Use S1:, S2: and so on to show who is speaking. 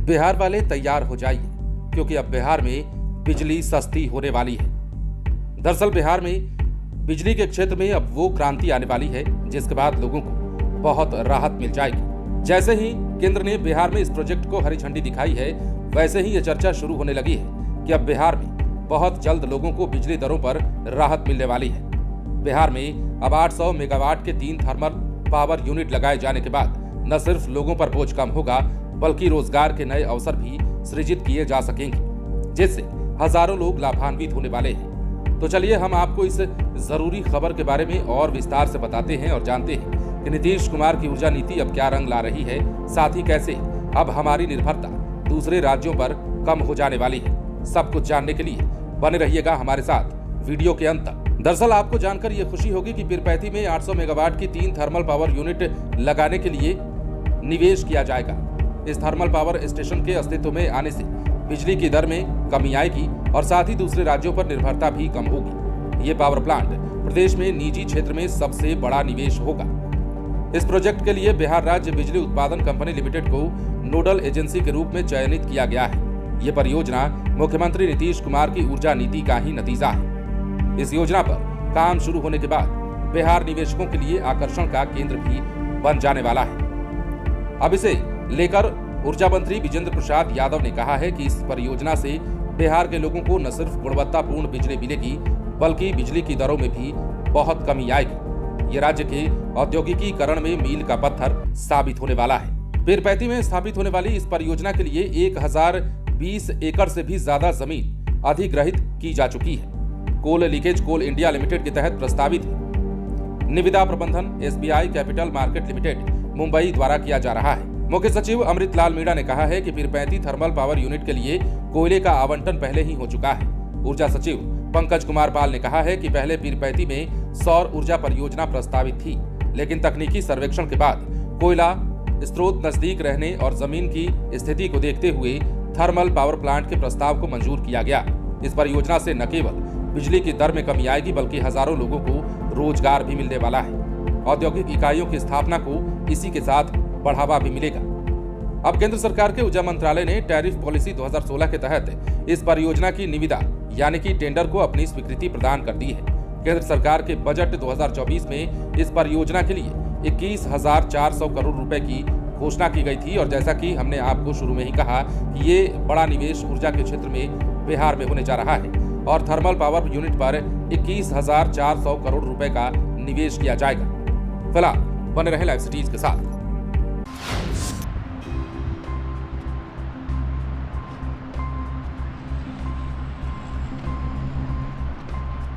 S1: बिहार वाले तैयार हो जाइए, क्योंकि अब बिहार में बिजली सस्ती होने वाली है। दरअसल बिहार में बिजली के क्षेत्र में अब वो क्रांति आने वाली है जिसके बाद लोगों को बहुत राहत मिल जाएगी। जैसे ही केंद्र ने बिहार में इस प्रोजेक्ट को हरी झंडी दिखाई है, वैसे ही ये चर्चा शुरू होने लगी है कि अब बिहार में बहुत जल्द लोगों को बिजली दरों पर राहत मिलने वाली है। बिहार में अब 800 मेगावाट के 3 थर्मल पावर यूनिट लगाए जाने के बाद न सिर्फ लोगों पर बोझ कम होगा, बल्कि रोजगार के नए अवसर भी सृजित किए जा सकेंगे, जिससे हजारों लोग लाभान्वित होने वाले हैं। तो चलिए हम आपको इस जरूरी खबर के बारे में और विस्तार से बताते हैं और जानते हैं कि नीतीश कुमार की ऊर्जा नीति अब क्या रंग ला रही है, साथ ही कैसे अब हमारी निर्भरता दूसरे राज्यों पर कम हो जाने वाली है। सब कुछ जानने के लिए बने रहिएगा हमारे साथ वीडियो के अंत तक। दरअसल आपको जानकर ये खुशी होगी कि पीरपैंती में 800 मेगावाट की 3 थर्मल पावर यूनिट लगाने के लिए निवेश किया जाएगा। इस थर्मल पावर स्टेशन के अस्तित्व में आने से बिजली की दर में कमी आएगी और साथ ही दूसरे राज्यों पर निर्भरता भी कम होगी। ये पावर प्लांट प्रदेश में निजी क्षेत्र में सबसे बड़ा निवेश होगा। इस प्रोजेक्ट के लिए बिहार राज्य बिजली उत्पादन कंपनी लिमिटेड को नोडल एजेंसी के रूप में चयनित किया गया है। ये परियोजना मुख्यमंत्री नीतीश कुमार की ऊर्जा नीति का ही नतीजा है। इस योजना पर काम शुरू होने के बाद बिहार निवेशकों के लिए आकर्षण का केंद्र भी बन जाने वाला है। अब इसे लेकर ऊर्जा मंत्री विजेंद्र प्रसाद यादव ने कहा है कि इस परियोजना से बिहार के लोगों को न सिर्फ गुणवत्तापूर्ण बिजली मिलेगी, बल्कि बिजली की दरों में भी बहुत कमी आएगी। ये राज्य के औद्योगिकीकरण में मील का पत्थर साबित होने वाला है। पीरपैंती में स्थापित होने वाली इस परियोजना के लिए 1020 एकड़ से भी ज्यादा जमीन अधिग्रहित की जा चुकी है। कोल लीकेज कोल इंडिया लिमिटेड के तहत प्रस्तावित है। निविदा प्रबंधन SBI capital market limited Mumbai द्वारा किया जा रहा है। मुख्य सचिव अमृतलाल मीणा ने कहा है कि पीरपैंती थर्मल पावर यूनिट के लिए कोयले का आवंटन पहले ही हो चुका है। ऊर्जा सचिव पंकज कुमार पाल ने कहा है कि पहले पीरपैंती में सौर ऊर्जा परियोजना प्रस्तावित थी, लेकिन तकनीकी सर्वेक्षण के बाद कोयला स्रोत नजदीक रहने और जमीन की स्थिति को देखते हुए थर्मल पावर प्लांट के प्रस्ताव को मंजूर किया गया। इस परियोजना से न केवल बिजली की दर में कमी आएगी, बल्कि हजारों लोगों को रोजगार भी मिलने वाला है। औद्योगिक इकाइयों की स्थापना को इसी के साथ बढ़ावा भी मिलेगा। अब केंद्र सरकार के ऊर्जा मंत्रालय ने टैरिफ पॉलिसी 2016 के तहत इस परियोजना की निविदा यानी कि टेंडर को अपनी स्वीकृति प्रदान कर दी है। केंद्र सरकार के बजट 2024 में इस परियोजना के लिए 21,400 करोड़ रुपए की घोषणा की गई थी और जैसा कि हमने आपको शुरू में ही कहा कि ये बड़ा निवेश ऊर्जा के क्षेत्र में बिहार में होने जा रहा है और थर्मल पावर यूनिट पर 21,400 करोड़ रुपए का निवेश किया जाएगा। फिलहाल बने रहे लाइव सिटीज के साथ।